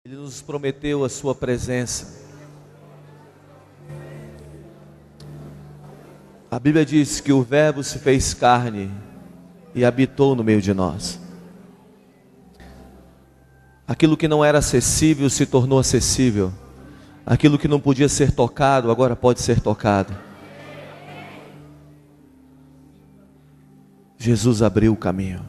Ele nos prometeu a sua presença. A Bíblia diz que o Verbo se fez carne e habitou no meio de nós. Aquilo que não era acessível se tornou acessível. Aquilo que não podia ser tocado, agora pode ser tocado. Jesus abriu o caminho.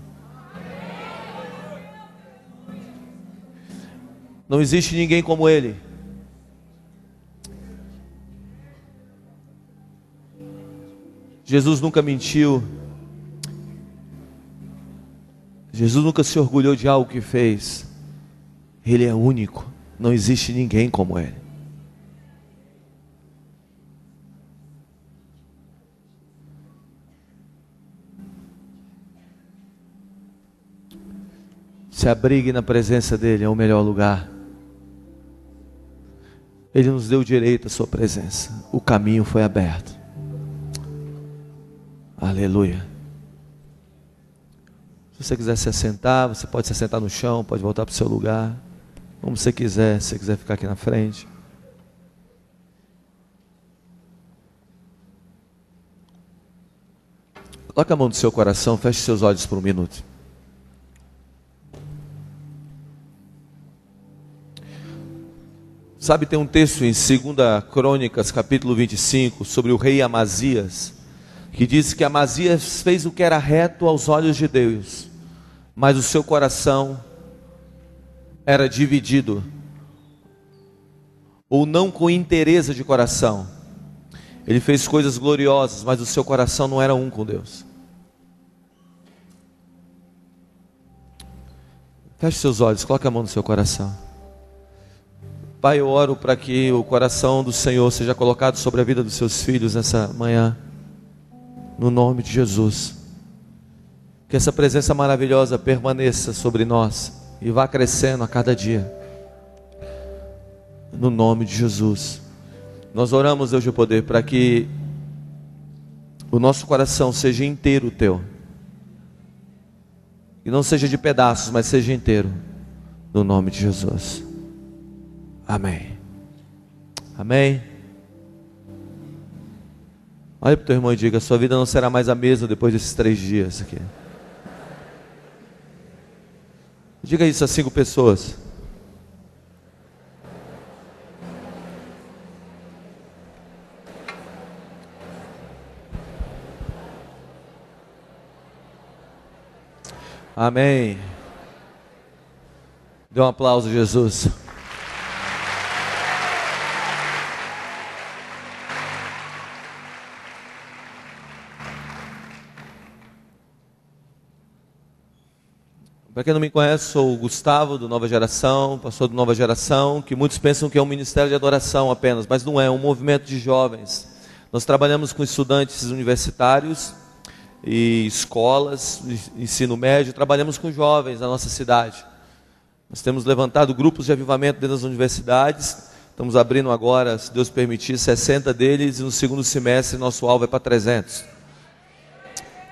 Não existe ninguém como Ele. Jesus nunca mentiu. Jesus nunca se orgulhou de algo que fez. Ele é único. Não existe ninguém como Ele. Se abrigue na presença dEle, é o melhor lugar. Ele nos deu direito à sua presença. O caminho foi aberto. Aleluia. Se você quiser se assentar, você pode se assentar no chão, pode voltar para o seu lugar. Como você quiser, se você quiser ficar aqui na frente. Coloque a mão no seu coração, feche seus olhos por um minuto. Sabe, tem um texto em 2 Crônicas, capítulo 25, sobre o rei Amazias, que diz que Amazias fez o que era reto aos olhos de Deus, mas o seu coração era dividido, ou não com inteireza de coração. Ele fez coisas gloriosas, mas o seu coração não era um com Deus. Feche seus olhos, coloque a mão no seu coração. Pai, eu oro para que o coração do Senhor seja colocado sobre a vida dos seus filhos nessa manhã, no nome de Jesus. Que essa presença maravilhosa permaneça sobre nós e vá crescendo a cada dia, no nome de Jesus. Nós oramos, Deus de poder, para que o nosso coração seja inteiro teu, e não seja de pedaços, mas seja inteiro, no nome de Jesus. Amém. Amém. Olha para o teu irmão e diga: sua vida não será mais a mesma depois desses 3 dias aqui. Diga isso a 5 pessoas. Amém. Dê um aplauso, Jesus. Para quem não me conhece, sou o Gustavo, do Nova Geração, pastor do Nova Geração, que muitos pensam que é um ministério de adoração apenas, mas não é, é um movimento de jovens. Nós trabalhamos com estudantes universitários e escolas, ensino médio, trabalhamos com jovens na nossa cidade. Nós temos levantado grupos de avivamento dentro das universidades, estamos abrindo agora, se Deus permitir, 60 deles, e no segundo semestre nosso alvo é para 300.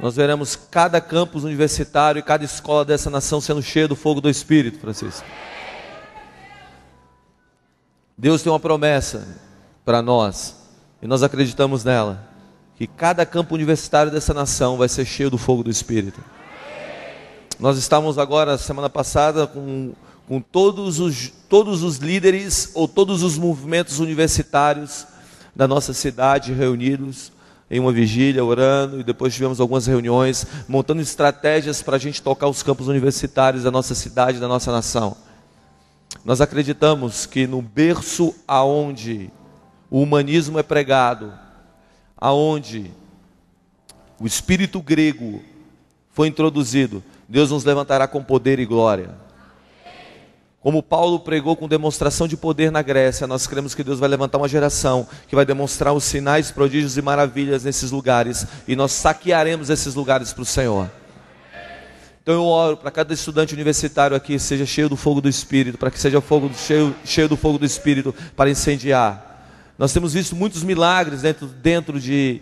Nós veremos cada campus universitário e cada escola dessa nação sendo cheia do fogo do Espírito, Francisco. Deus tem uma promessa para nós, e nós acreditamos nela, que cada campo universitário dessa nação vai ser cheio do fogo do Espírito. Nós estávamos agora, semana passada, com todos os líderes, ou todos os movimentos universitários da nossa cidade reunidos, em uma vigília, orando, e depois tivemos algumas reuniões, montando estratégias para a gente tocar os campos universitários da nossa cidade, da nossa nação. Nós acreditamos que no berço aonde o humanismo é pregado, aonde o espírito grego foi introduzido, Deus nos levantará com poder e glória. Como Paulo pregou com demonstração de poder na Grécia, nós cremos que Deus vai levantar uma geração que vai demonstrar os sinais, prodígios e maravilhas nesses lugares, e nós saquearemos esses lugares para o Senhor. Então eu oro para cada estudante universitário aqui seja cheio do fogo do Espírito, para que seja cheio do fogo do Espírito para incendiar. Nós temos visto muitos milagres dentro de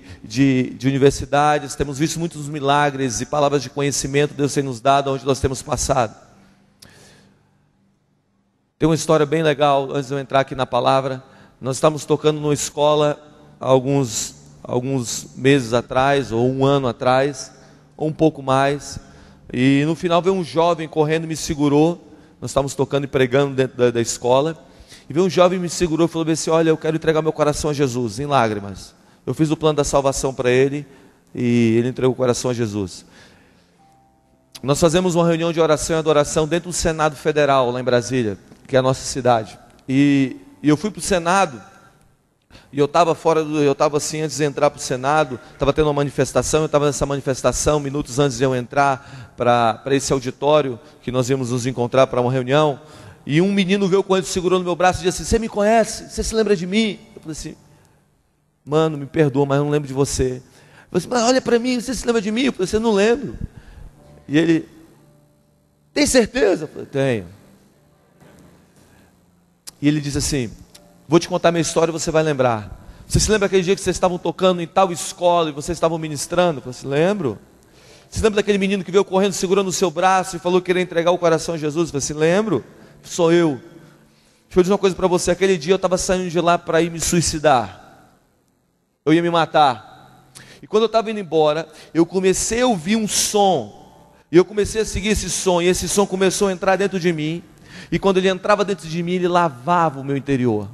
universidades, temos visto muitos milagres e palavras de conhecimento Deus tem nos dado onde nós temos passado. Tem uma história bem legal, antes de eu entrar aqui na palavra. Nós estávamos tocando numa escola há alguns meses atrás, ou um ano atrás, ou um pouco mais. E no final veio um jovem correndo e me segurou. Nós estávamos tocando e pregando dentro da escola. E veio um jovem me segurou e falou assim: olha, eu quero entregar meu coração a Jesus, em lágrimas. Eu fiz o plano da salvação para ele e ele entregou o coração a Jesus. Nós fazemos uma reunião de oração e adoração dentro do Senado Federal, lá em Brasília, que é a nossa cidade. E eu fui para o Senado, e eu estava assim, antes de entrar para o Senado, estava tendo uma manifestação, eu estava nessa manifestação, minutos antes de eu entrar para esse auditório, que nós íamos nos encontrar para uma reunião, e um menino veio correndo, segurou no meu braço e disse assim: você me conhece? Você se lembra de mim? Eu falei assim: mano, me perdoa, mas eu não lembro de você. Eu falei assim: mas olha para mim, você se lembra de mim? Eu falei assim: eu não lembro. E ele: tem certeza? Eu falei: tenho. E ele disse assim: vou te contar minha história e você vai lembrar. Você se lembra aquele dia que vocês estavam tocando em tal escola e vocês estavam ministrando? Eu falei assim: lembro. Você lembra daquele menino que veio correndo, segurando o seu braço e falou que queria entregar o coração a Jesus? Eu falei assim: lembro. Sou eu. Deixa eu dizer uma coisa para você. Aquele dia eu estava saindo de lá para ir me suicidar. Eu ia me matar. E quando eu estava indo embora, eu comecei a ouvir um som. E eu comecei a seguir esse som. E esse som começou a entrar dentro de mim. E quando ele entrava dentro de mim, ele lavava o meu interior.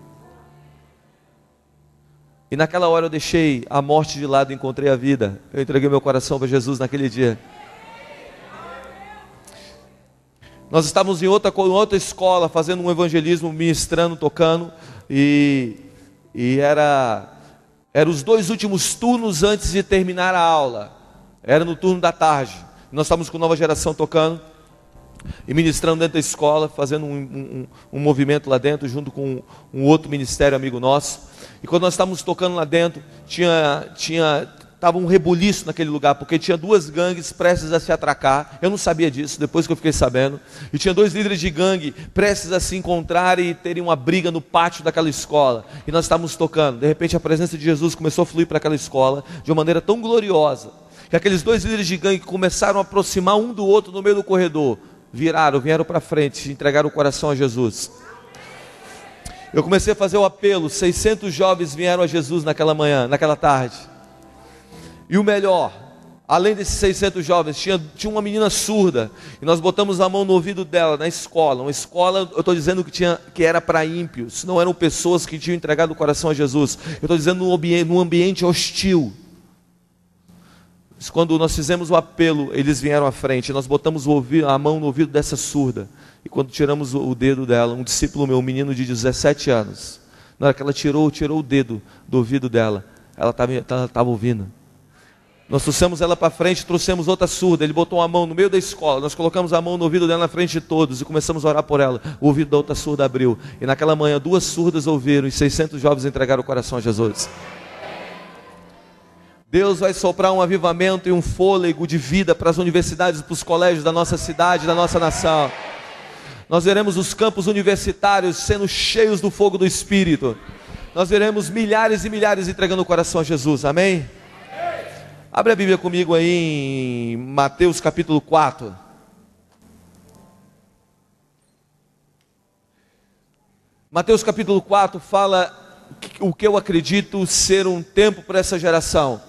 E naquela hora eu deixei a morte de lado e encontrei a vida. Eu entreguei meu coração para Jesus naquele dia. Nós estávamos em outra escola, fazendo um evangelismo, ministrando, tocando, e era os 2 últimos turnos antes de terminar a aula. Era no turno da tarde. Nós estávamos com Nova Geração tocando e ministrando dentro da escola, fazendo um movimento lá dentro, junto com um outro ministério amigo nosso. E quando nós estávamos tocando lá dentro, estava um rebuliço naquele lugar, porque tinha 2 gangues prestes a se atracar. Eu não sabia disso, depois que eu fiquei sabendo. E tinha 2 líderes de gangue prestes a se encontrar e terem uma briga no pátio daquela escola. E nós estávamos tocando. De repente a presença de Jesus começou a fluir para aquela escola de uma maneira tão gloriosa, que aqueles 2 líderes de gangue começaram a aproximar um do outro no meio do corredor. Vieram para frente e entregaram o coração a Jesus. Eu comecei a fazer o apelo. 600 jovens vieram a Jesus naquela manhã, naquela tarde. E o melhor, além desses 600 jovens, tinha uma menina surda. E nós botamos a mão no ouvido dela, na escola. Uma escola, eu estou dizendo que era para ímpios. Não eram pessoas que tinham entregado o coração a Jesus. Eu estou dizendo num ambiente hostil. Mas quando nós fizemos o apelo, eles vieram à frente. Nós botamos a mão no ouvido dessa surda. E quando tiramos o dedo dela, um discípulo meu, um menino de 17 anos. Na hora que ela tirou o dedo do ouvido dela, ela estava ouvindo. Nós trouxemos ela para frente, trouxemos outra surda. Ele botou a mão no meio da escola. Nós colocamos a mão no ouvido dela na frente de todos e começamos a orar por ela. O ouvido da outra surda abriu. E naquela manhã 2 surdas ouviram e 600 jovens entregaram o coração a Jesus. Deus vai soprar um avivamento e um fôlego de vida para as universidades, para os colégios da nossa cidade, da nossa nação. Nós veremos os campos universitários sendo cheios do fogo do Espírito. Nós veremos milhares e milhares entregando o coração a Jesus. Amém? Abre a Bíblia comigo aí em Mateus capítulo 4. Mateus capítulo 4 fala o que eu acredito ser um tempo para essa geração.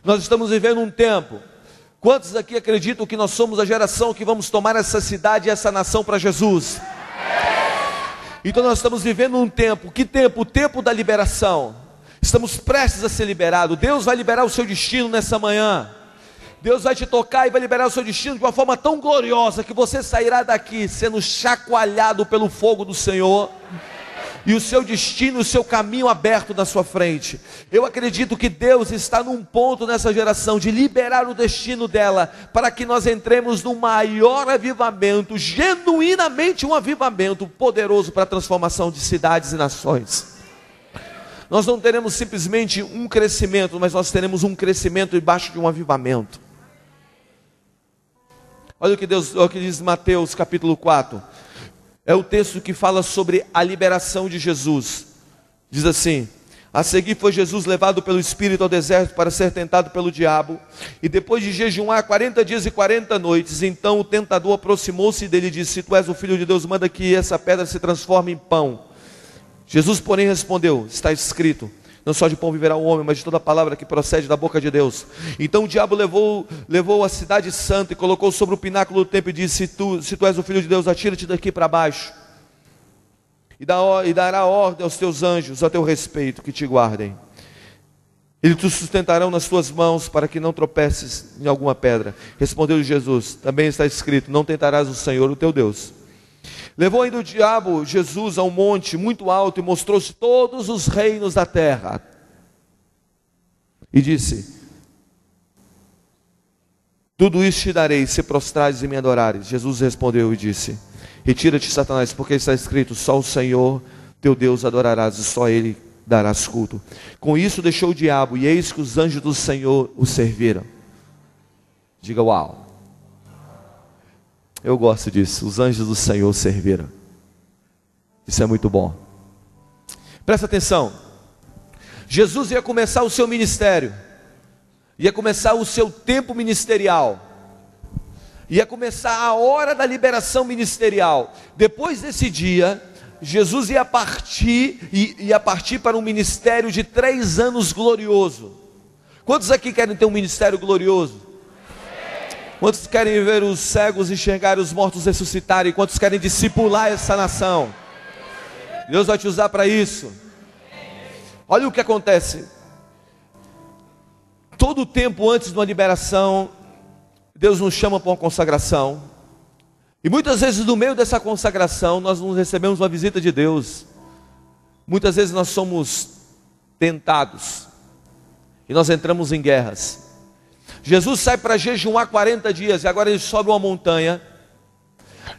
Nós estamos vivendo um tempo. Quantos aqui acreditam que nós somos a geração que vamos tomar essa cidade e essa nação para Jesus? Então nós estamos vivendo um tempo. Que tempo? O tempo da liberação. Estamos prestes a ser liberados. Deus vai liberar o seu destino nessa manhã. Deus vai te tocar e vai liberar o seu destino de uma forma tão gloriosa que você sairá daqui sendo chacoalhado pelo fogo do Senhor. E o seu destino, o seu caminho aberto na sua frente. Eu acredito que Deus está num ponto nessa geração de liberar o destino dela, para que nós entremos num maior avivamento, genuinamente um avivamento poderoso para a transformação de cidades e nações. Nós não teremos simplesmente um crescimento, mas nós teremos um crescimento debaixo de um avivamento. Olha o que diz Mateus capítulo 4. É o texto que fala sobre a liberação de Jesus. Diz assim: A seguir foi Jesus levado pelo Espírito ao deserto para ser tentado pelo diabo. E depois de jejuar 40 dias e 40 noites, então o tentador aproximou-se dele e disse: se tu és o Filho de Deus, manda que essa pedra se transforme em pão. Jesus, porém, respondeu: está escrito, não só de pão viverá o homem, mas de toda palavra que procede da boca de Deus. Então o diabo levou a cidade santa e colocou sobre o pináculo do templo e disse: se tu és o Filho de Deus, atira-te daqui para baixo. E dará ordem aos teus anjos a teu respeito, que te guardem. Eles te sustentarão nas tuas mãos, para que não tropeces em alguma pedra. Respondeu-lhe Jesus: também está escrito, não tentarás o Senhor, o teu Deus. Levou ainda o diabo Jesus a um monte muito alto e mostrou-se todos os reinos da terra. E disse: tudo isso te darei, se prostrares e me adorares. Jesus respondeu e disse: retira-te, Satanás, porque está escrito, só o Senhor teu Deus adorarás, e só Ele darás culto. Com isso deixou o diabo, e eis que os anjos do Senhor o serviram. Diga uau. Eu gosto disso, os anjos do Senhor o serviram. Isso é muito bom. Presta atenção. Jesus ia começar o seu ministério, ia começar o seu tempo ministerial, ia começar a hora da liberação ministerial. Depois desse dia, Jesus ia partir para um ministério de 3 anos glorioso. Quantos aqui querem ter um ministério glorioso? Quantos querem ver os cegos enxergarem, os mortos ressuscitarem? Quantos querem discipular essa nação? Deus vai te usar para isso. Olha o que acontece. Todo o tempo antes de uma liberação, Deus nos chama para uma consagração. E muitas vezes no meio dessa consagração, nós não recebemos uma visita de Deus. Muitas vezes nós somos tentados. E nós entramos em guerras. Jesus sai para jejuar 40 dias, e agora ele sobe uma montanha.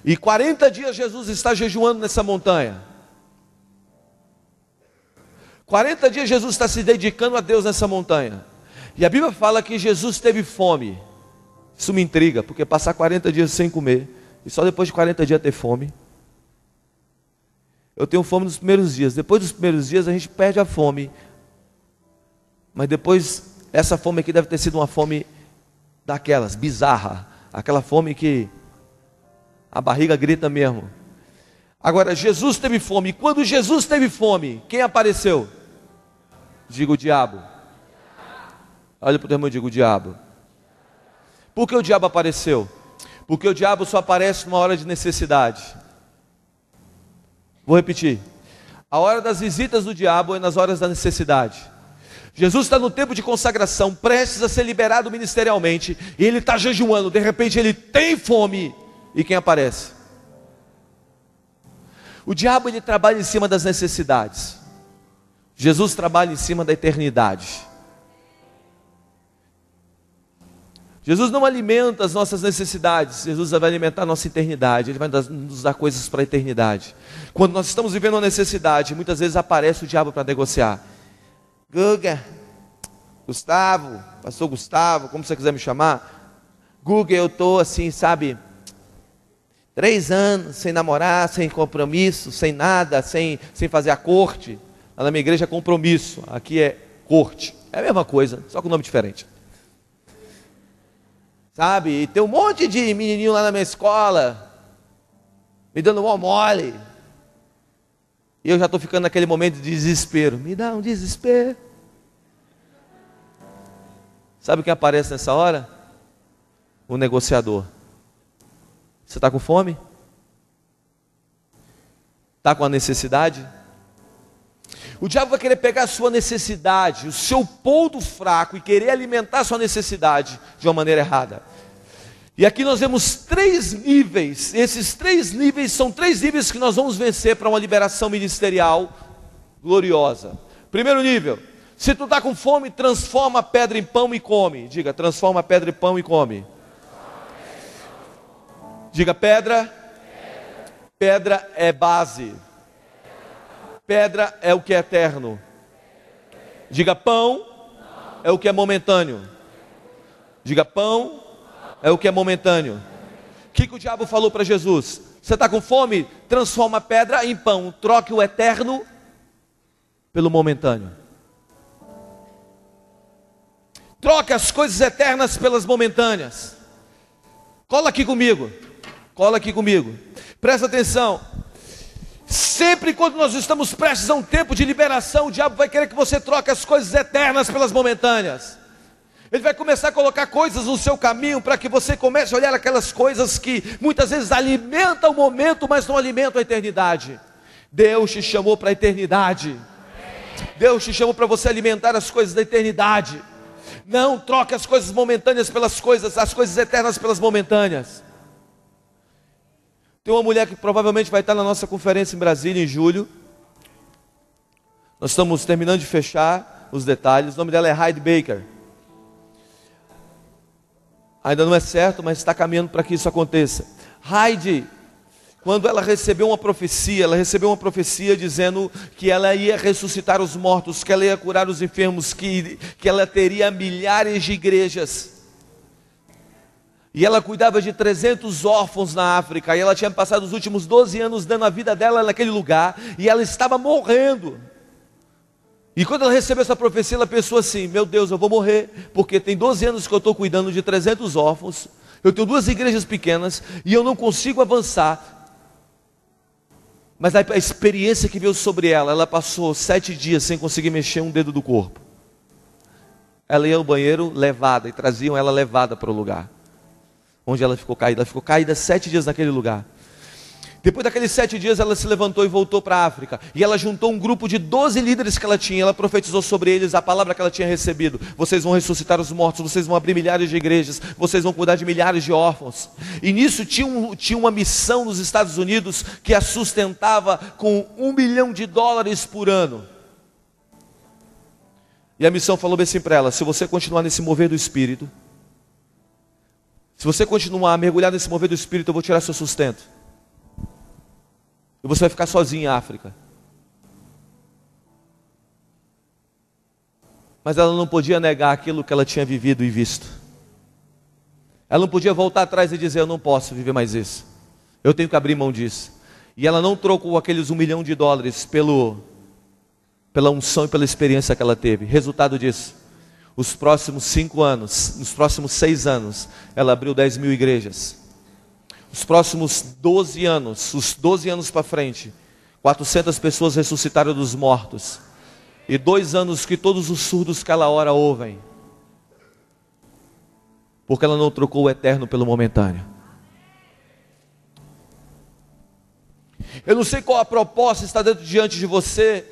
E 40 dias Jesus está jejuando nessa montanha. 40 dias Jesus está se dedicando a Deus nessa montanha. E a Bíblia fala que Jesus teve fome. Isso me intriga, porque passar 40 dias sem comer, e só depois de 40 dias ter fome. Eu tenho fome nos primeiros dias. Depois dos primeiros dias a gente perde a fome. Mas depois, essa fome aqui deve ter sido uma fome daquelas, bizarra. Aquela fome que a barriga grita mesmo. Agora, Jesus teve fome. E quando Jesus teve fome, quem apareceu? Diga o diabo. Olha para o teu irmão e diga o diabo. Por que o diabo apareceu? Porque o diabo só aparece numa hora de necessidade. Vou repetir. A hora das visitas do diabo é nas horas da necessidade. Jesus está no tempo de consagração, prestes a ser liberado ministerialmente, e ele está jejuando. De repente ele tem fome. E quem aparece? O diabo, ele trabalha em cima das necessidades. Jesus trabalha em cima da eternidade. Jesus não alimenta as nossas necessidades, Jesus vai alimentar a nossa eternidade. Ele vai nos dar coisas para a eternidade. Quando nós estamos vivendo uma necessidade, muitas vezes aparece o diabo para negociar. Guga, Gustavo, pastor Gustavo, como você quiser me chamar. Guga, eu estou assim, sabe, 3 anos sem namorar, sem compromisso, sem nada, sem fazer a corte. Lá na minha igreja é compromisso, aqui é corte. É a mesma coisa, só com nome diferente. Sabe, e tem um monte de menininho lá na minha escola, me dando mó mole. E eu já estou ficando naquele momento de desespero. Me dá um desespero. Sabe quem aparece nessa hora? O negociador. Você está com fome? Está com a necessidade? O diabo vai querer pegar a sua necessidade, o seu ponto fraco, e querer alimentar a sua necessidade de uma maneira errada. E aqui nós vemos 3 níveis. Esses 3 níveis são 3 níveis que nós vamos vencer para uma liberação ministerial gloriosa. Primeiro nível: se tu está com fome, transforma a pedra em pão e come. Diga, transforma a pedra em pão e come. Diga, pedra. Pedra é base. Pedra é o que é eterno. Diga, pão é o que é momentâneo. Diga, pão é o que é momentâneo. O que o diabo falou para Jesus? Você está com fome? Transforma a pedra em pão. Troque o eterno pelo momentâneo. Troque as coisas eternas pelas momentâneas. Cola aqui comigo. Presta atenção. Sempre quando nós estamos prestes a um tempo de liberação, o diabo vai querer que você troque as coisas eternas pelas momentâneas. Ele vai começar a colocar coisas no seu caminho para que você comece a olhar aquelas coisas que muitas vezes alimentam o momento, mas não alimentam a eternidade. Deus te chamou para a eternidade. Deus te chamou para você alimentar as coisas da eternidade. Não troque as coisas momentâneas pelas coisas, as coisas eternas pelas momentâneas. Tem uma mulher que provavelmente vai estar na nossa conferência em Brasília em julho. Nós estamos terminando de fechar os detalhes. O nome dela é Heidi Baker. Ainda não é certo, mas está caminhando para que isso aconteça. Heidi, quando ela recebeu uma profecia dizendo que ela ia ressuscitar os mortos, que ela ia curar os enfermos, que ela teria milhares de igrejas. E ela cuidava de 300 órfãos na África, e ela tinha passado os últimos 12 anos dando a vida dela naquele lugar, e ela estava morrendo. E quando ela recebeu essa profecia, ela pensou assim: meu Deus, eu vou morrer, porque tem 12 anos que eu estou cuidando de 300 órfãos, eu tenho 2 igrejas pequenas, e eu não consigo avançar. Mas a experiência que veio sobre ela, ela passou 7 dias sem conseguir mexer um dedo do corpo. Ela ia ao banheiro levada, e traziam ela levada para o lugar onde ela ficou caída. Ela ficou caída 7 dias naquele lugar. Depois daqueles 7 dias ela se levantou e voltou para a África. E ela juntou um grupo de 12 líderes que ela tinha. Ela profetizou sobre eles a palavra que ela tinha recebido: vocês vão ressuscitar os mortos, vocês vão abrir milhares de igrejas, vocês vão cuidar de milhares de órfãos. E nisso tinha uma missão nos Estados Unidos que a sustentava com $1 milhão por ano. E a missão falou bem assim para ela: se você continuar nesse mover do Espírito, se você continuar a mergulhar nesse mover do Espírito, eu vou tirar seu sustento. E você vai ficar sozinho em África. Mas ela não podia negar aquilo que ela tinha vivido e visto. Ela não podia voltar atrás e dizer: eu não posso viver mais isso, eu tenho que abrir mão disso. E ela não trocou aqueles $1 milhão pela unção e pela experiência que ela teve. Resultado disso: os próximos 5 anos, nos próximos 6 anos, ela abriu 10 mil igrejas. Os próximos 12 anos, os 12 anos para frente, 400 pessoas ressuscitaram dos mortos. E 2 anos que todos os surdos que ela ora ouvem. Porque ela não trocou o eterno pelo momentâneo. Eu não sei qual a proposta está diante de você,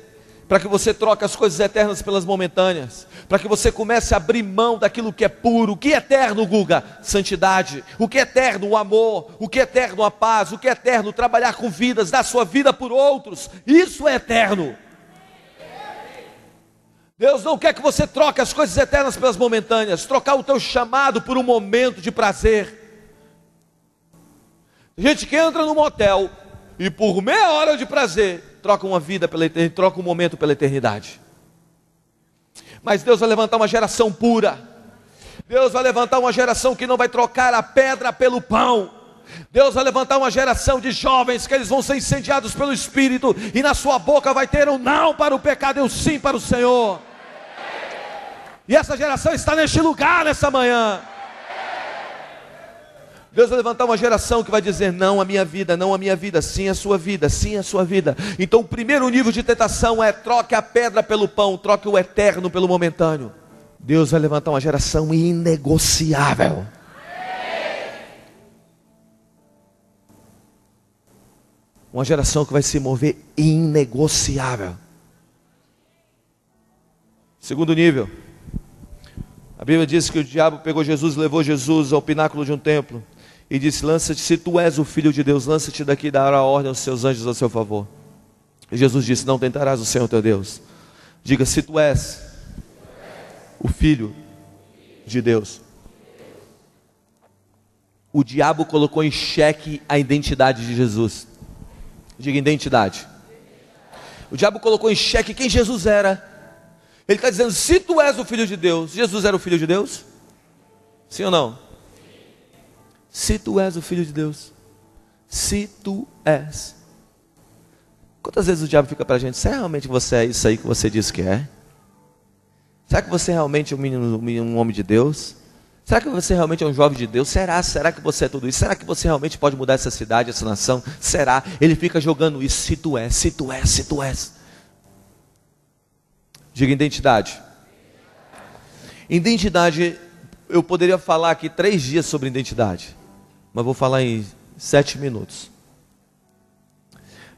para que você troque as coisas eternas pelas momentâneas, para que você comece a abrir mão daquilo que é puro. O que é eterno, Guga? Santidade. O que é eterno? O amor. O que é eterno? A paz. O que é eterno? Trabalhar com vidas, dar sua vida por outros. Isso é eterno. Deus não quer que você troque as coisas eternas pelas momentâneas. Trocar o teu chamado por um momento de prazer. Gente que entra num motel e por meia hora de prazer troca uma vida pela eternidade, troca um momento pela eternidade. Mas Deus vai levantar uma geração pura. Deus vai levantar uma geração que não vai trocar a pedra pelo pão. Deus vai levantar uma geração de jovens que eles vão ser incendiados pelo Espírito, e na sua boca vai ter um não para o pecado e um sim para o Senhor. E essa geração está neste lugar nessa manhã. Deus vai levantar uma geração que vai dizer: não a minha vida, não a minha vida, sim a sua vida, sim a sua vida. Então o primeiro nível de tentação é: troque a pedra pelo pão, troque o eterno pelo momentâneo. Deus vai levantar uma geração inegociável. Uma geração que vai se mover inegociável. Segundo nível, a Bíblia diz que o diabo pegou Jesus, levou Jesus ao pináculo de um templo e disse: lança-te, se tu és o Filho de Deus, lança-te daqui e dará ordem aos seus anjos a seu favor. E Jesus disse: não tentarás o Senhor teu Deus. Diga: se tu és o Filho de Deus. O diabo colocou em xeque a identidade de Jesus. Diga: identidade. O diabo colocou em xeque quem Jesus era. Ele está dizendo: se tu és o Filho de Deus. Jesus era o Filho de Deus? Sim ou não? Se tu és o Filho de Deus. Se tu és. Quantas vezes o diabo fica para a gente: se realmente você é isso aí que você diz que é? Será que você realmente é um homem de Deus? Será que você realmente é um jovem de Deus? Será que você é tudo isso? Será que você realmente pode mudar essa cidade, essa nação? Será? Ele fica jogando isso, se tu és. Diga identidade. Identidade, eu poderia falar aqui 3 dias sobre identidade, mas vou falar em 7 minutos.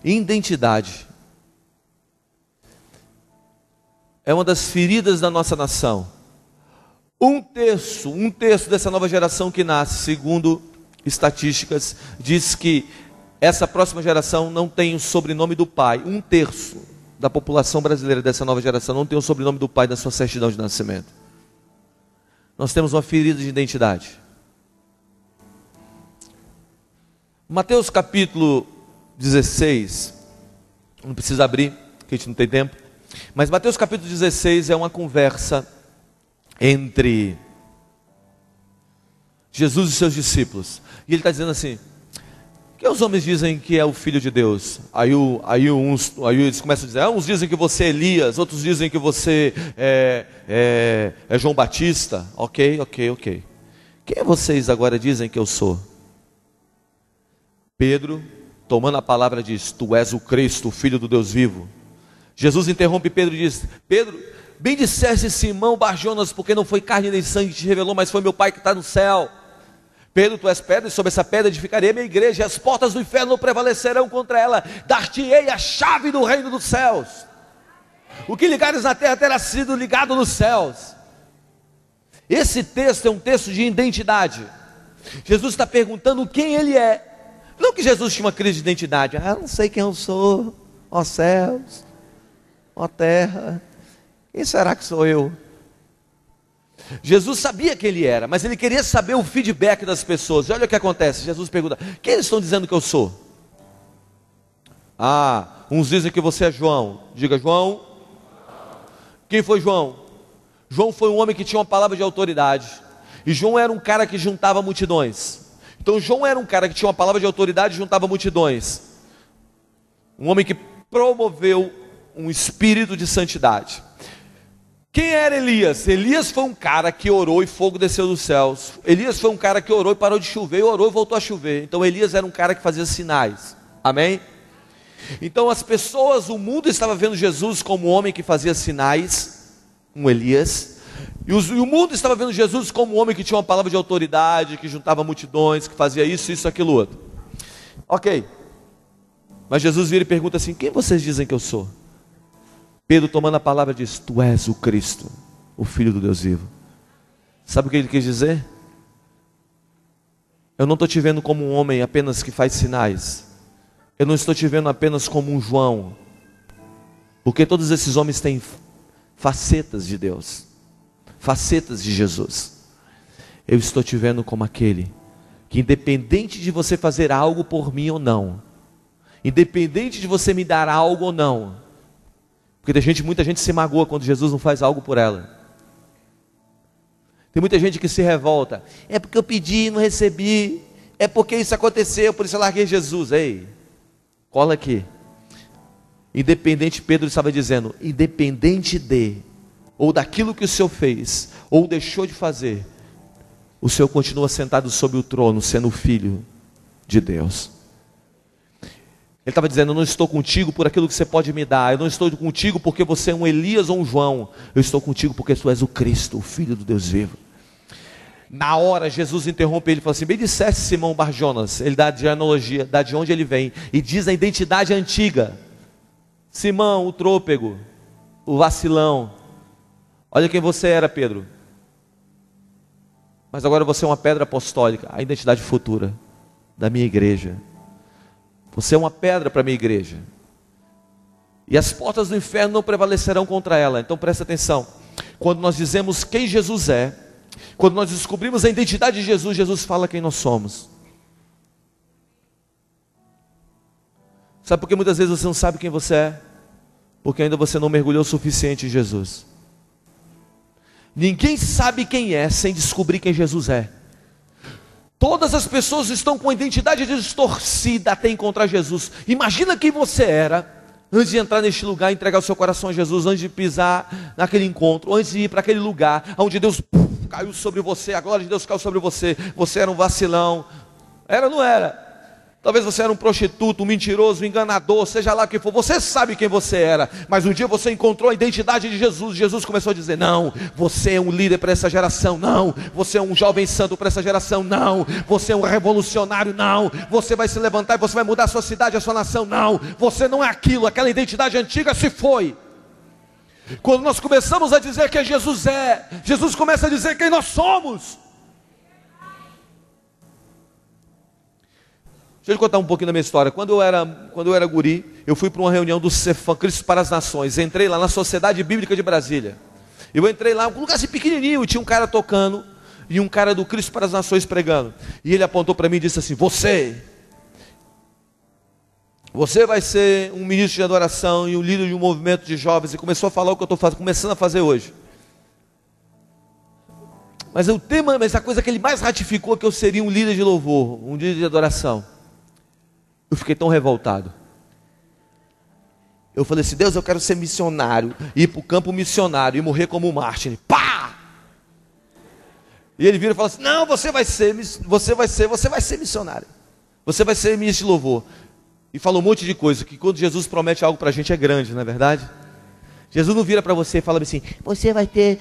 Identidade é uma das feridas da nossa nação. Um terço dessa nova geração que nasce, segundo estatísticas, diz que essa próxima geração não tem o sobrenome do pai. Um terço da população brasileira dessa nova geração não tem o sobrenome do pai na sua certidão de nascimento. Nós temos uma ferida de identidade. Mateus capítulo 16, não precisa abrir, que a gente não tem tempo, mas Mateus capítulo 16 é uma conversa entre Jesus e seus discípulos, e ele está dizendo assim: que os homens dizem que é o Filho de Deus? Aí eles começam a dizer, uns dizem que você é Elias, outros dizem que você é João Batista. Ok. Quem vocês agora dizem que eu sou? Pedro, tomando a palavra, diz: tu és o Cristo, o Filho do Deus vivo. Jesus interrompe Pedro e diz: Pedro, bem disseste, Simão Bar-Jonas, porque não foi carne nem sangue que te revelou, mas foi meu Pai que está no céu. Pedro, tu és pedra, e sobre essa pedra edificarei a minha igreja, e as portas do inferno não prevalecerão contra ela. Dar-te-ei a chave do reino dos céus. O que ligares na terra terá sido ligado nos céus. Esse texto é um texto de identidade. Jesus está perguntando quem ele é. Não que Jesus tinha uma crise de identidade. Não sei quem eu sou, ó céus, ó terra, quem será que sou eu? Jesus sabia quem ele era, mas ele queria saber o feedback das pessoas. E olha o que acontece, Jesus pergunta: quem eles estão dizendo que eu sou? Uns dizem que você é João. Diga, João. Quem foi João? João foi um homem que tinha uma palavra de autoridade, e João era um cara que juntava multidões. Então João era um cara que tinha uma palavra de autoridade e juntava multidões. Um homem que promoveu um espírito de santidade. Quem era Elias? Elias foi um cara que orou e fogo desceu dos céus. Elias foi um cara que orou e parou de chover, orou e voltou a chover. Então Elias era um cara que fazia sinais. Amém? Então as pessoas, o mundo estava vendo Jesus como um homem que fazia sinais, um Elias. E o mundo estava vendo Jesus como um homem que tinha uma palavra de autoridade, que juntava multidões, que fazia isso, aquilo, outro. Ok. Mas Jesus vira e pergunta assim: quem vocês dizem que eu sou? Pedro, tomando a palavra, diz: tu és o Cristo, o Filho do Deus vivo. Sabe o que ele quis dizer? Eu não estou te vendo como um homem apenas que faz sinais. Eu não estou te vendo apenas como um João. Porque todos esses homens têm facetas de Deus, facetas de Jesus. Eu estou te vendo como aquele que, independente de você fazer algo por mim ou não, independente de você me dar algo ou não, porque muita gente se magoa quando Jesus não faz algo por ela. Tem muita gente que se revolta: é porque eu pedi e não recebi, é porque isso aconteceu, por isso eu larguei Jesus. Ei, cola aqui. Independente, Pedro estava dizendo, independente de, ou daquilo que o Senhor fez, ou deixou de fazer, o Senhor continua sentado sobre o trono, sendo o Filho de Deus. Ele estava dizendo: eu não estou contigo por aquilo que você pode me dar, eu não estou contigo porque você é um Elias ou um João, eu estou contigo porque tu és o Cristo, o Filho do Deus vivo. Na hora, Jesus interrompe ele e fala assim: bem disseste, Simão Bar-Jonas. Ele dá a genealogia, dá de onde ele vem, e diz a identidade antiga. Simão, o trôpego, o vacilão. Olha quem você era, Pedro. Mas agora você é uma pedra apostólica, a identidade futura da minha igreja. Você é uma pedra para a minha igreja, e as portas do inferno não prevalecerão contra ela. Então presta atenção, quando nós dizemos quem Jesus é, quando nós descobrimos a identidade de Jesus, Jesus fala quem nós somos. Sabe por que muitas vezes você não sabe quem você é? Porque ainda você não mergulhou o suficiente em Jesus. Ninguém sabe quem é sem descobrir quem Jesus é. Todas as pessoas estão com a identidade distorcida até encontrar Jesus. Imagina quem você era Antes de entrar neste lugar, entregar o seu coração a Jesus, antes de pisar naquele encontro, antes de ir para aquele lugar onde Deus caiu sobre você, a glória de Deus caiu sobre você, você era um vacilão, era ou não era? Talvez você era um prostituto, um mentiroso, um enganador, seja lá quem for, você sabe quem você era, mas um dia você encontrou a identidade de Jesus, Jesus começou a dizer, não, você é um líder para essa geração, não, você é um jovem santo para essa geração, não, você é um revolucionário, não, você vai se levantar e você vai mudar a sua cidade, a sua nação, não, você não é aquilo, aquela identidade antiga se foi. Quando nós começamos a dizer quem Jesus é, Jesus começa a dizer quem nós somos. Deixa eu contar um pouquinho da minha história. Quando eu era guri, eu fui para uma reunião do Cefam, Cristo para as Nações. Entrei lá na Sociedade Bíblica de Brasília. Eu entrei lá, um lugar assim pequenininho, e tinha um cara tocando, e um cara do Cristo para as Nações pregando. E ele apontou para mim e disse assim, você vai ser um ministro de adoração e um líder de um movimento de jovens. E começou a falar o que eu estou começando a fazer hoje. Mas a coisa que ele mais ratificou é que eu seria um líder de louvor, um líder de adoração. Eu fiquei tão revoltado. Eu falei assim, Deus, eu quero ser missionário, ir para o campo missionário e morrer como um mártir. Pá! E ele vira e fala assim, não, você vai ser missionário. Você vai ser ministro de louvor. E falou um monte de coisa, que quando Jesus promete algo para a gente é grande, não é verdade? Jesus não vira para você e fala assim, você vai ter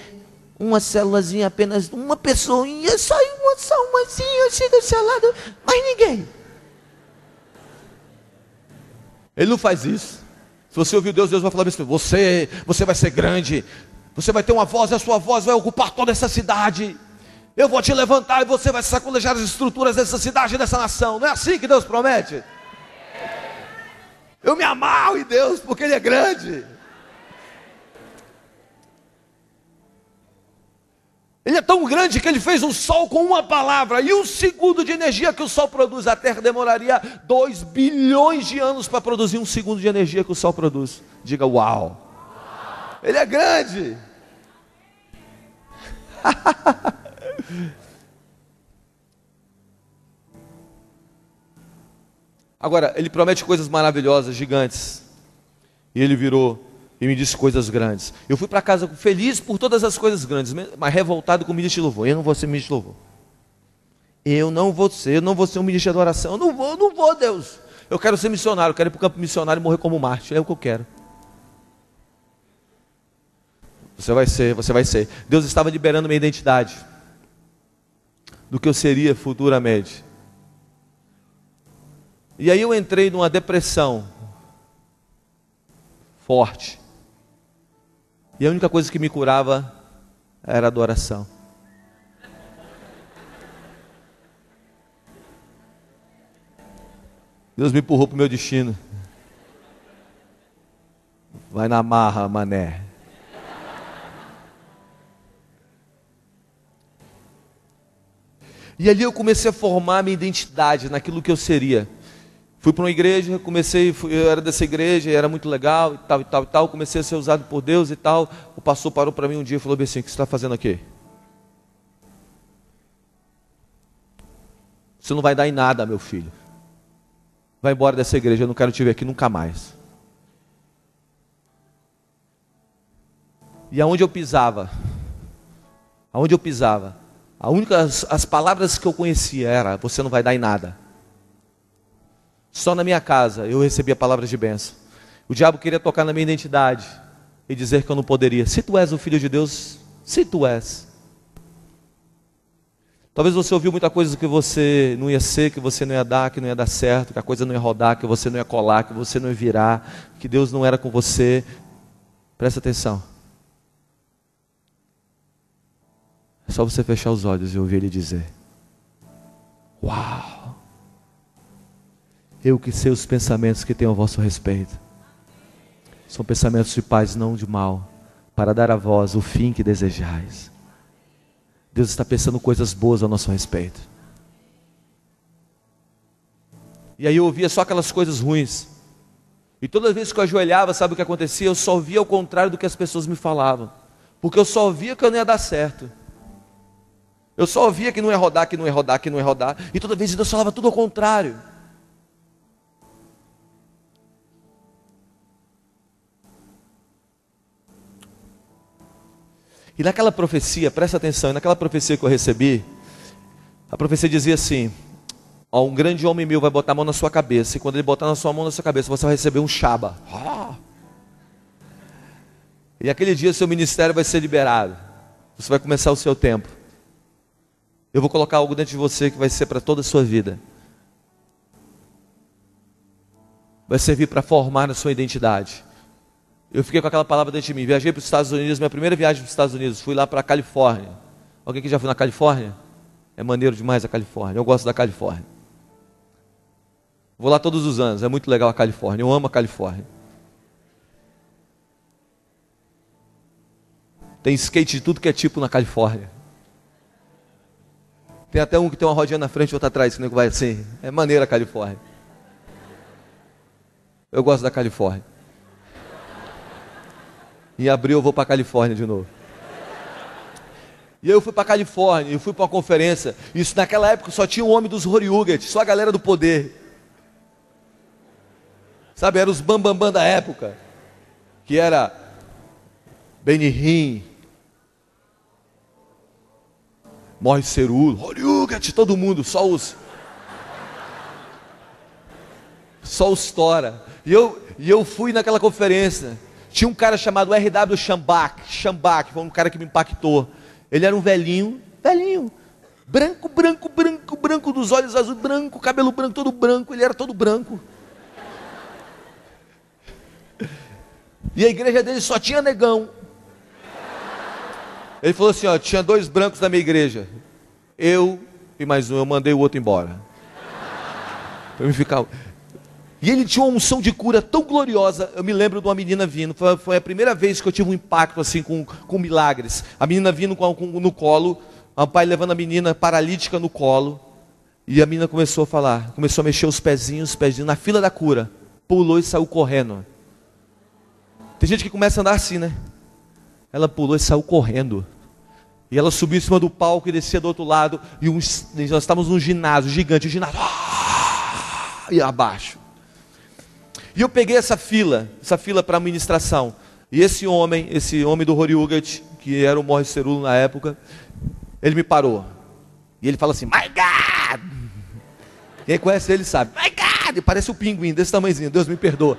uma célulazinha, apenas uma pessoinha, só umazinha, assim do seu lado, mais ninguém. Ele não faz isso. Se você ouvir Deus vai falar assim, você vai ser grande, você vai ter uma voz, a sua voz vai ocupar toda essa cidade. Eu vou te levantar e você vai sacolejar as estruturas dessa cidade e dessa nação. Não é assim que Deus promete? Eu me amarro em Deus porque Ele é grande. Ele é tão grande que Ele fez um sol com uma palavra. E um segundo de energia que o sol produz. A Terra demoraria 2 bilhões de anos para produzir um segundo de energia que o sol produz. Diga uau. Ele é grande. Agora, Ele promete coisas maravilhosas, gigantes. E Ele virou e me disse coisas grandes. Eu fui para casa feliz por todas as coisas grandes, mas revoltado com o ministro de louvor. Eu não vou ser ministro de louvor. Eu não vou ser um ministro de adoração. Eu não vou, Deus. Eu quero ser missionário, eu quero ir para o campo missionário e morrer como mártir. É o que eu quero. Você vai ser. Deus estava liberando minha identidade do que eu seria futuramente. E aí eu entrei numa depressão forte. E a única coisa que me curava era a adoração. Deus me empurrou para o meu destino. Vai na marra, mané. E ali eu comecei a formar minha identidade naquilo que eu seria. Fui para uma igreja, eu era dessa igreja, era muito legal, e tal, comecei a ser usado por Deus e tal. O pastor parou para mim um dia e falou bem assim, o que você está fazendo aqui? Você não vai dar em nada, meu filho. Vai embora dessa igreja, eu não quero te ver aqui nunca mais. E aonde eu pisava, as palavras que eu conhecia era, você não vai dar em nada. Só na minha casa eu recebia palavras de bênção. O diabo queria tocar na minha identidade e dizer que eu não poderia. Se tu és o Filho de Deus, se tu és. Talvez você ouviu muita coisa que você não ia ser, que você não ia dar, que não ia dar certo, que a coisa não ia rodar, que você não ia colar, que você não ia virar, que Deus não era com você. Presta atenção. É só você fechar os olhos e ouvir Ele dizer: uau! Eu que sei os pensamentos que tenho a vosso respeito. São pensamentos de paz, não de mal, para dar a vós o fim que desejais. Deus está pensando coisas boas a nosso respeito. E aí eu ouvia só aquelas coisas ruins. E toda vez que eu ajoelhava, sabe o que acontecia? Eu só via ao contrário do que as pessoas me falavam. Porque eu só via que eu não ia dar certo. Eu só via que não ia rodar, que não ia rodar, que não ia rodar. E toda vez Deus falava tudo ao contrário. E naquela profecia, presta atenção, naquela profecia que eu recebi, a profecia dizia assim: ó, um grande homem meu vai botar a mão na sua cabeça, e quando ele botar na sua mão na sua cabeça, você vai receber um Shaba. E aquele dia seu ministério vai ser liberado. Você vai começar o seu tempo. Eu vou colocar algo dentro de você que vai ser para toda a sua vida. Vai servir para formar a sua identidade. Eu fiquei com aquela palavra dentro de mim. Viajei para os Estados Unidos, minha primeira viagem para os Estados Unidos. Fui lá para a Califórnia. Alguém que já foi na Califórnia? É maneiro demais a Califórnia. Eu gosto da Califórnia. Vou lá todos os anos. É muito legal a Califórnia. Eu amo a Califórnia. Tem skate de tudo que é tipo na Califórnia. Tem até um que tem uma rodinha na frente e outra atrás, que nem vai assim. É maneiro a Califórnia. Eu gosto da Califórnia. Em abril eu vou para a Califórnia de novo. E aí eu fui para a Califórnia, eu fui para uma conferência. Isso naquela época só tinha o homem dos Horiuget, só a galera do poder. Sabe, eram os bambambam da época. Que era Benny Hinn, Morre Cerulo, Horiuget, todo mundo, só os tora. E eu fui naquela conferência. Tinha um cara chamado R.W. Schambach, foi um cara que me impactou. Ele era um velhinho, branco, dos olhos azuis, branco, cabelo branco, todo branco, ele era todo branco. E a igreja dele só tinha negão. Ele falou assim, ó, tinha 2 brancos na minha igreja. Eu e mais um, eu mandei o outro embora. Para me ficar... E ele tinha uma unção de cura tão gloriosa. Eu me lembro de uma menina vindo. Foi a primeira vez que eu tive um impacto assim com milagres. A menina vindo no colo. O pai levando a menina paralítica no colo. E a menina começou a falar. Começou a mexer os pezinhos na fila da cura. Pulou e saiu correndo. Tem gente que começa a andar assim, né? Ela pulou e saiu correndo. E ela subiu em cima do palco e descia do outro lado. E nós estávamos num ginásio gigante. E abaixo. E eu peguei essa fila para a ministração. E esse homem do Horiuget, que era o Morre Cerulo na época, ele me parou. E ele fala assim, my God! Quem conhece ele sabe, my God! E parece um pinguim desse tamanhozinho, Deus me perdoa.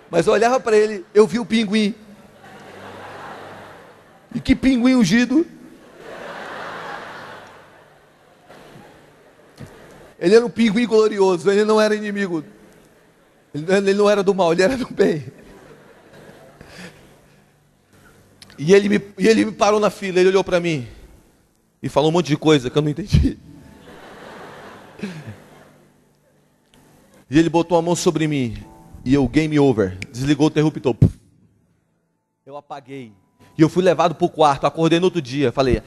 Mas eu olhava para ele, eu vi o pinguim. E que pinguim ungido. Ele era um pinguim glorioso, ele não era inimigo. Ele não era do mal, ele era do bem. E ele me parou na fila, ele olhou para mim e falou um monte de coisa que eu não entendi. E ele botou a mão sobre mim e eu, game over, desligou o interruptor. Eu apaguei. E eu fui levado para o quarto, acordei no outro dia, falei,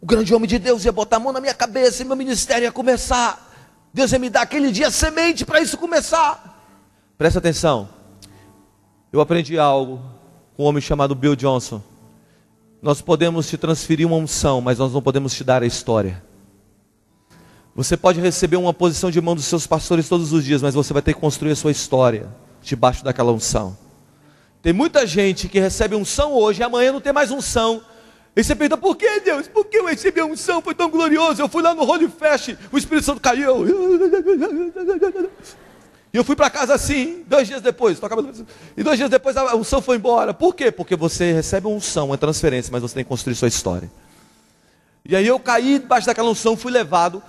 o grande homem de Deus ia botar a mão na minha cabeça e meu ministério ia começar. Deus ia me dar aquele dia semente para isso começar. Presta atenção, eu aprendi algo com um homem chamado Bill Johnson. Nós podemos te transferir uma unção, mas nós não podemos te dar a história. Você pode receber uma posição de mão dos seus pastores todos os dias, mas você vai ter que construir a sua história debaixo daquela unção. Tem muita gente que recebe unção hoje e amanhã não tem mais unção. E você pergunta, por que Deus? Por que eu recebi a unção? Foi tão glorioso, eu fui lá no Holy Fest, o Espírito Santo caiu. E eu fui para casa assim, 2 dias depois, e 2 dias depois a unção foi embora. Por quê? Porque você recebe uma unção, uma transferência, mas você tem que construir sua história. E aí eu caí debaixo daquela unção, fui levado.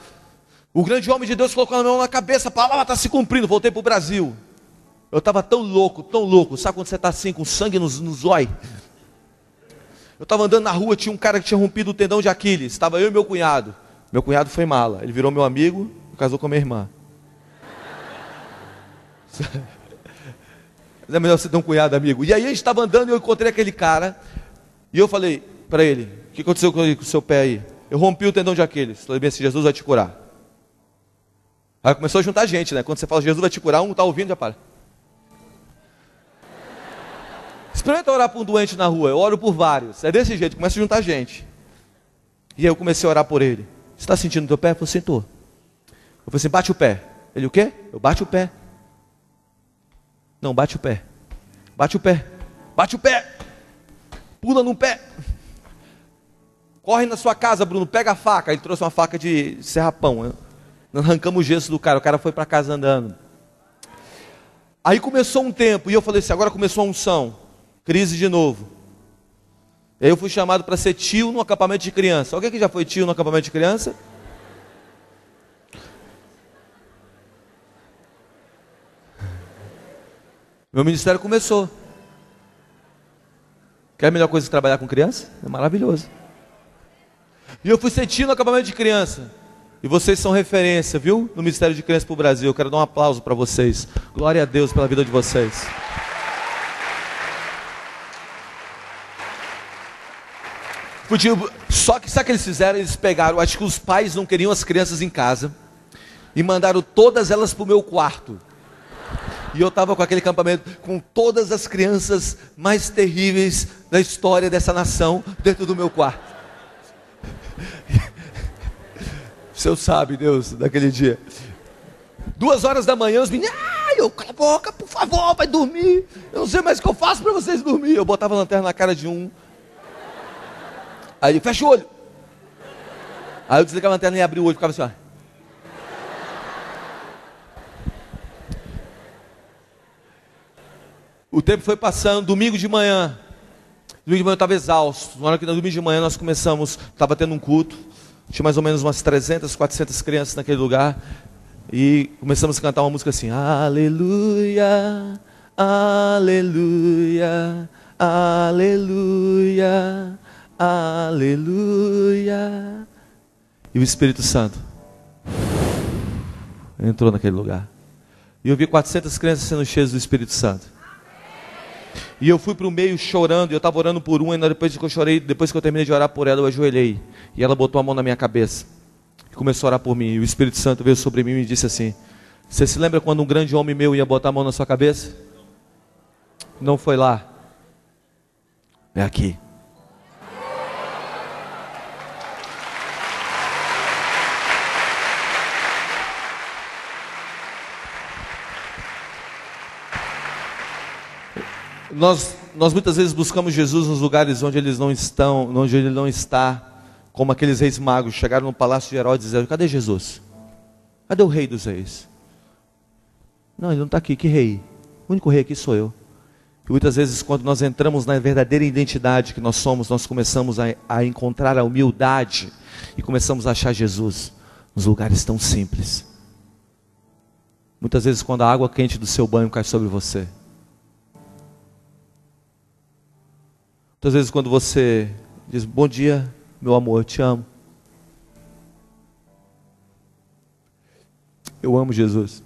O grande homem de Deus colocou a mão na cabeça, a palavra está se cumprindo, voltei para o Brasil. Eu estava tão louco, sabe quando você está assim, com sangue nos olhos? Eu estava andando na rua, tinha um cara que tinha rompido o tendão de Aquiles, estava eu e meu cunhado. Meu cunhado foi mala, ele virou meu amigo, casou com a minha irmã. Não é melhor você ter um cunhado amigo. E aí a gente estava andando e eu encontrei aquele cara. E eu falei para ele, o que aconteceu com o seu pé aí? Eu rompi o tendão de Aquiles. Falei bem assim, Jesus vai te curar. Aí começou a juntar gente, né? Quando você fala Jesus vai te curar, um está ouvindo, já para. Experimenta orar por um doente na rua, eu oro por vários. É desse jeito, começa a juntar gente. E aí eu comecei a orar por ele. Você está sentindo o teu pé? Eu falei, sentou. Eu falei assim, bate o pé. Ele, o quê? Eu, bate o pé. Não, bate o pé. Bate o pé. Bate o pé. pula num pé. Corre na sua casa, Bruno, pega a faca. Ele trouxe uma faca de serrapão, né? Nós arrancamos o gesso do cara foi para casa andando. Aí começou um tempo, e eu falei assim, agora começou a unção, crise de novo. Aí eu fui chamado para ser tio no acampamento de criança. Alguém que já foi tio no acampamento de criança? Meu ministério começou. Quer a melhor coisa que trabalhar com criança? É maravilhoso. E eu fui ser tio no acampamento de criança. E vocês são referência, viu? No Ministério de Criança para o Brasil. Eu quero dar um aplauso para vocês. Glória a Deus pela vida de vocês. Só que sabe o que eles fizeram? Eles pegaram, acho que os pais não queriam as crianças em casa, e mandaram todas elas para o meu quarto. E eu estava com aquele acampamento, com todas as crianças mais terríveis da história dessa nação, dentro do meu quarto. O Senhor sabe, Deus, daquele dia. 2 horas da manhã, os meninos, cala a boca, por favor, vai dormir. Eu não sei mais o que eu faço para vocês dormir. Eu botava a lanterna na cara de um. Aí ele, fecha o olho. Aí eu desligava a lanterna e abria o olho, ficava assim, ó. O tempo foi passando, domingo de manhã eu estava exausto. Na hora que no domingo de manhã nós começamos, estava tendo um culto. Tinha mais ou menos umas 300, 400 crianças naquele lugar. E começamos a cantar uma música assim: aleluia, aleluia, aleluia, aleluia. E o Espírito Santo entrou naquele lugar. E eu vi 400 crianças sendo cheias do Espírito Santo. E eu fui para o meio chorando, eu estava orando por uma, e depois que eu chorei, depois que eu terminei de orar por ela, eu ajoelhei. E ela botou a mão na minha cabeça e começou a orar por mim. E o Espírito Santo veio sobre mim e me disse assim: você se lembra quando um grande homem meu ia botar a mão na sua cabeça? Não foi lá, é aqui. Nós muitas vezes buscamos Jesus nos lugares onde eles não estão, onde ele não está, como aqueles reis magos chegaram no palácio de Herodes e disseram: cadê Jesus? Cadê o rei dos reis? Não, ele não está aqui. Que rei? O único rei aqui sou eu. E muitas vezes quando nós entramos na verdadeira identidade que nós somos, nós começamos a encontrar a humildade e começamos a achar Jesus nos lugares tão simples. Muitas vezes quando a água quente do seu banho cai sobre você, muitas vezes quando você diz: bom dia, meu amor, eu te amo. Eu amo Jesus.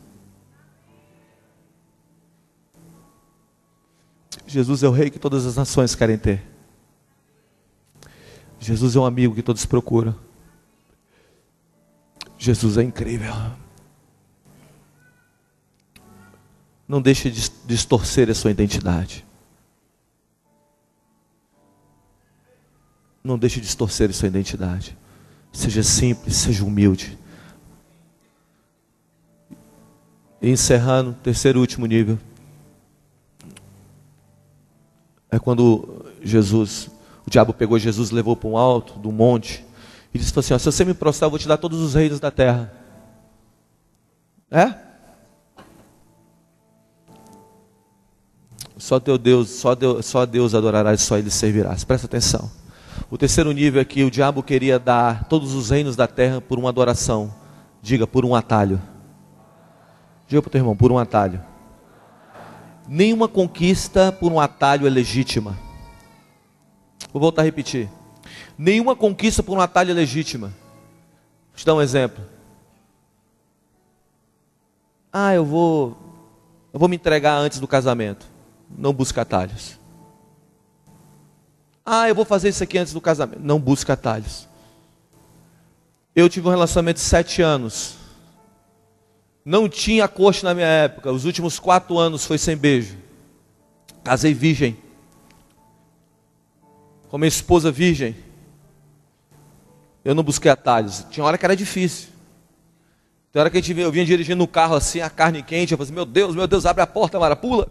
Jesus é o rei que todas as nações querem ter. Jesus é um amigo que todos procuram. Jesus é incrível. Não deixe de distorcer a sua identidade. Não deixe de distorcer a sua identidade. Seja simples, seja humilde. E encerrando, terceiro e último nível. É quando o diabo pegou Jesus e levou para um alto, do monte. E disse assim: se você me prostrar, eu vou te dar todos os reinos da terra. É? Só teu Deus, só Deus adorarás, só Ele servirás. Presta atenção. O terceiro nível é que o diabo queria dar todos os reinos da terra por uma adoração. Diga, por um atalho. Diga para o teu irmão, por um atalho. Nenhuma conquista por um atalho é legítima. Vou voltar a repetir. Nenhuma conquista por um atalho é legítima. Vou te dar um exemplo. Eu vou me entregar antes do casamento. Não busca atalhos. Eu vou fazer isso aqui antes do casamento. Não busca atalhos. Eu tive um relacionamento de 7 anos. Não tinha coxa na minha época. Os últimos 4 anos foi sem beijo. Casei virgem. Com minha esposa virgem. Eu não busquei atalhos. Tinha hora que era difícil. Tem hora que eu vinha dirigindo no carro assim, a carne quente. Eu falei assim: meu Deus, abre a porta, Mara, pula.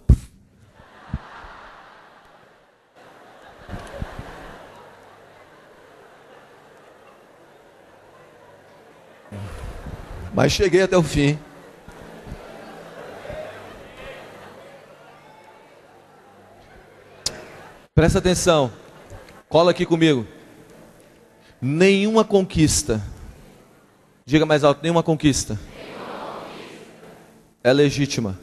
Mas cheguei até o fim. Presta atenção. Cola aqui comigo. Nenhuma conquista. Diga mais alto, nenhuma conquista. É legítima.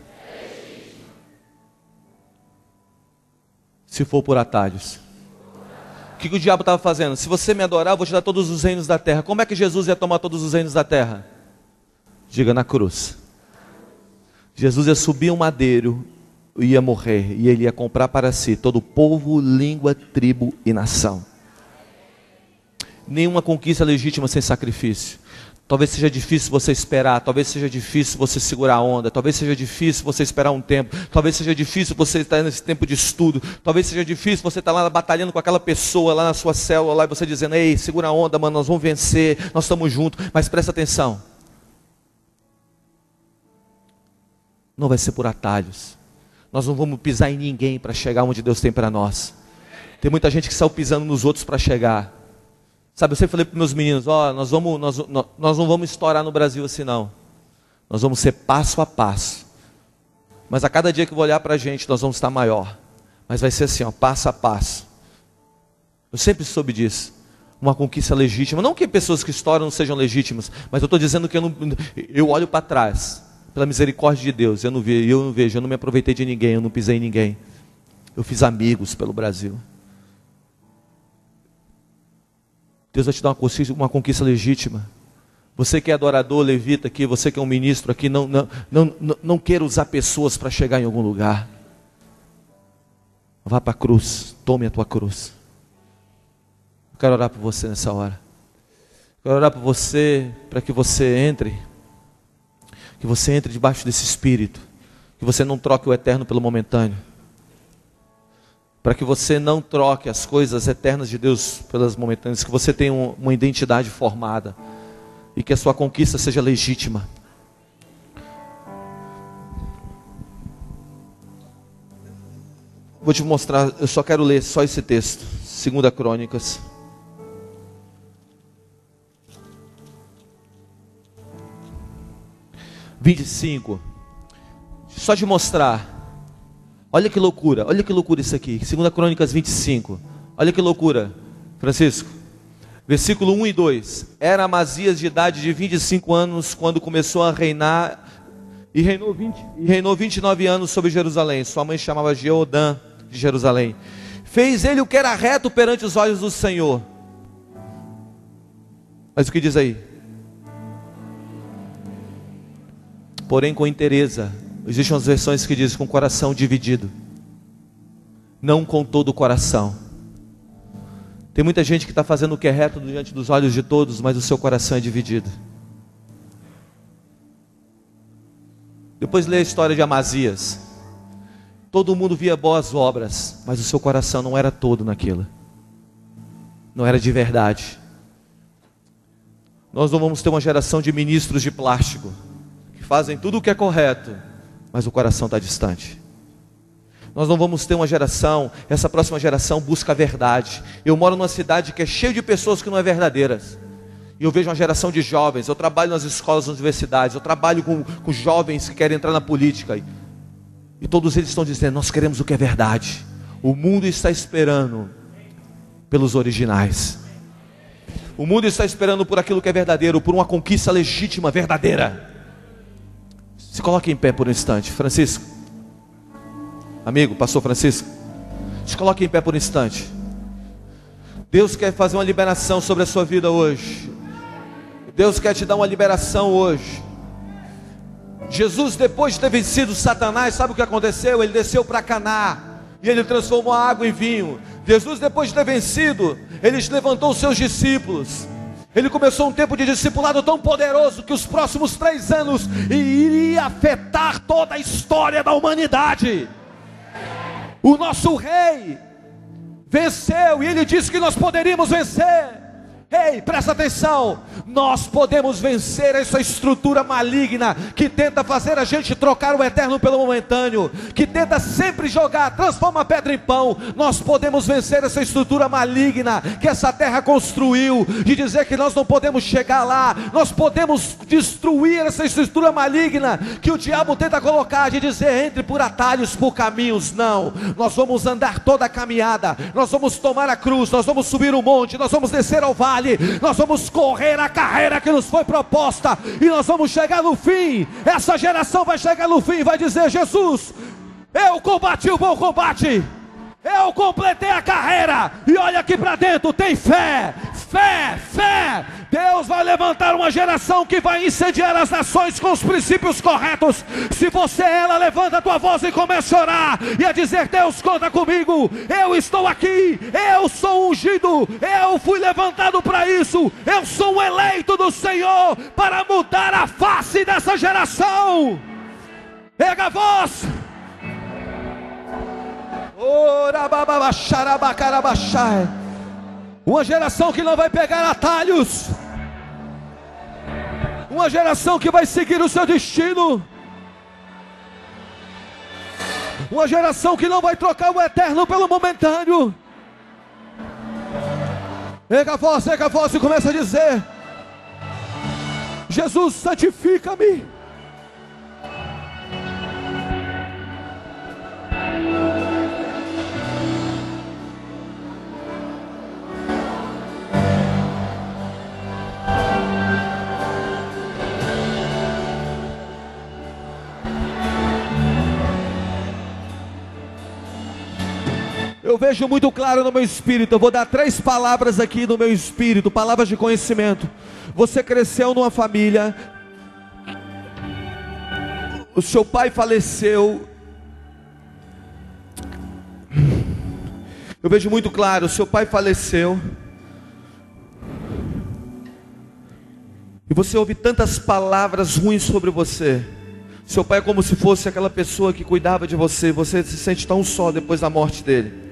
Se for por atalhos. O que o diabo estava fazendo? Se você me adorar, eu vou te dar todos os reinos da terra. Como é que Jesus ia tomar todos os reinos da terra? Diga, na cruz. Jesus ia subir um madeiro, ia morrer, e ele ia comprar para si todo o povo, língua, tribo e nação. Nenhuma conquista legítima sem sacrifício. Talvez seja difícil você esperar, talvez seja difícil você segurar a onda, talvez seja difícil você esperar um tempo, talvez seja difícil você estar nesse tempo de estudo, talvez seja difícil você estar lá batalhando com aquela pessoa lá na sua célula, lá, e você dizendo, ei, segura a onda, mano, nós vamos vencer, nós estamos juntos, mas presta atenção. Não vai ser por atalhos. Nós não vamos pisar em ninguém para chegar onde Deus tem para nós. Tem muita gente que saiu pisando nos outros para chegar. Sabe, eu sempre falei para meus meninos, nós não vamos estourar no Brasil assim não. Nós vamos ser passo a passo. Mas a cada dia que eu vou olhar para a gente, nós vamos estar maior. Mas vai ser assim, passo a passo. Eu sempre soube disso. Uma conquista legítima. Não que pessoas que estouram não sejam legítimas, mas eu estou dizendo que eu olho para trás, pela misericórdia de Deus, eu não vejo, eu não me aproveitei de ninguém, eu não pisei em ninguém. Eu fiz amigos pelo Brasil. Deus vai te dar uma conquista legítima. Você que é adorador, levita aqui, você que é um ministro aqui, não queira usar pessoas para chegar em algum lugar. Vá para a cruz, tome a tua cruz. Eu quero orar por você nessa hora. Eu quero orar por você, para que você entre debaixo desse espírito, que você não troque o eterno pelo momentâneo, para que você não troque as coisas eternas de Deus pelas momentâneas, que você tenha uma identidade formada, e que a sua conquista seja legítima. Vou te mostrar, eu só quero ler só esse texto, 2 Crônicas. Só de mostrar. Olha que loucura isso aqui. 2 Crônicas 25. Olha que loucura, Francisco. Versículo 1 e 2. Era Amazias de idade de 25 anos quando começou a reinar, e reinou 29 anos sobre Jerusalém. Sua mãe chamava Jeodã de Jerusalém. Fez ele o que era reto perante os olhos do Senhor. Mas o que diz aí? Porém com inteireza. Existem umas versões que dizem com o coração dividido. Não com todo o coração. Tem muita gente que está fazendo o que é reto diante dos olhos de todos, mas o seu coração é dividido. Depois lê a história de Amazias. Todo mundo via boas obras, mas o seu coração não era todo naquilo. Não era de verdade. Nós não vamos ter uma geração de ministros de plástico, que fazem tudo o que é correto, mas o coração está distante. Nós não vamos ter uma geração, essa próxima geração busca a verdade. Eu moro numa cidade que é cheia de pessoas que não é verdadeiras. E eu vejo uma geração de jovens, eu trabalho nas escolas, nas universidades, eu trabalho com jovens que querem entrar na política. E todos eles estão dizendo, nós queremos o que é verdade. O mundo está esperando pelos originais. O mundo está esperando por aquilo que é verdadeiro, por uma conquista legítima, verdadeira. Se coloque em pé por um instante, Francisco. Amigo, pastor Francisco, se coloque em pé por um instante. Deus quer fazer uma liberação sobre a sua vida hoje. Deus quer te dar uma liberação hoje. Jesus, depois de ter vencido Satanás, sabe o que aconteceu? Ele desceu para Caná e ele transformou a água em vinho. Jesus, depois de ter vencido, ele levantou os seus discípulos. Ele começou um tempo de discipulado tão poderoso que os próximos 3 anos iria afetar toda a história da humanidade. O nosso rei venceu e ele disse que nós poderíamos vencer. Ei, presta atenção, nós podemos vencer essa estrutura maligna que tenta fazer a gente trocar o eterno pelo momentâneo, que tenta sempre jogar, transforma a pedra em pão. Nós podemos vencer essa estrutura maligna que essa terra construiu, de dizer que nós não podemos chegar lá. Nós podemos destruir essa estrutura maligna que o diabo tenta colocar, de dizer entre por atalhos, por caminhos. Não, nós vamos andar toda a caminhada, nós vamos tomar a cruz, nós vamos subir o monte, nós vamos descer ao vale, nós vamos correr a carreira que nos foi proposta, e nós vamos chegar no fim. Essa geração vai chegar no fim e vai dizer: Jesus, eu combati o bom combate, eu completei a carreira, e olha aqui para dentro, tem fé, fé, fé. Deus vai levantar uma geração que vai incendiar as nações com os princípios corretos. Se você é ela, levanta a tua voz e comece a orar e a dizer: Deus, conta comigo, eu estou aqui, eu sou ungido, eu fui levantado para isso, eu sou um eleito do Senhor para mudar a face dessa geração. Pega a voz. Uma geração que não vai pegar atalhos, uma geração que vai seguir o seu destino, uma geração que não vai trocar o eterno pelo momentâneo. Pega a voz e começa a dizer: Jesus, santifica-me. Eu vejo muito claro no meu espírito. Eu vou dar 3 palavras aqui no meu espírito, palavras de conhecimento. Você cresceu numa família, o seu pai faleceu. Eu vejo muito claro, o seu pai faleceu, e você ouve tantas palavras ruins sobre você. Seu pai é como se fosse aquela pessoa que cuidava de você. Você se sente tão só depois da morte dele.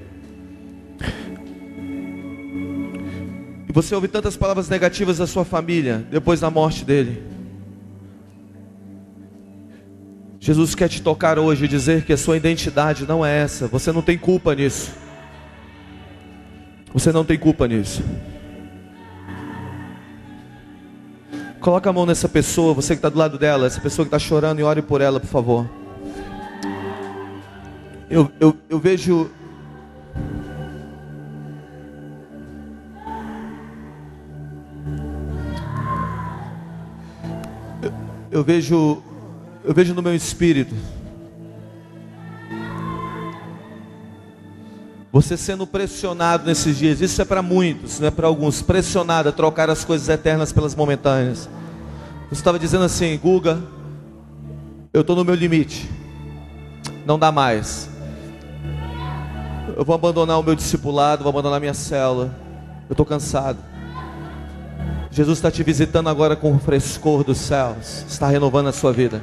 E você ouve tantas palavras negativas da sua família depois da morte dele. Jesus quer te tocar hoje e dizer que a sua identidade não é essa. Você não tem culpa nisso. Você não tem culpa nisso. Coloca a mão nessa pessoa, você que está do lado dela, essa pessoa que está chorando, e ore por ela, por favor. Eu vejo... Eu vejo no meu espírito você sendo pressionado nesses dias. Isso é para muitos, não é para alguns. Pressionado a trocar as coisas eternas pelas momentâneas. Você estava dizendo assim: Guga, eu estou no meu limite, não dá mais. Eu vou abandonar o meu discipulado, vou abandonar minha célula, eu estou cansado. Jesus está te visitando agora com o frescor dos céus, está renovando a sua vida.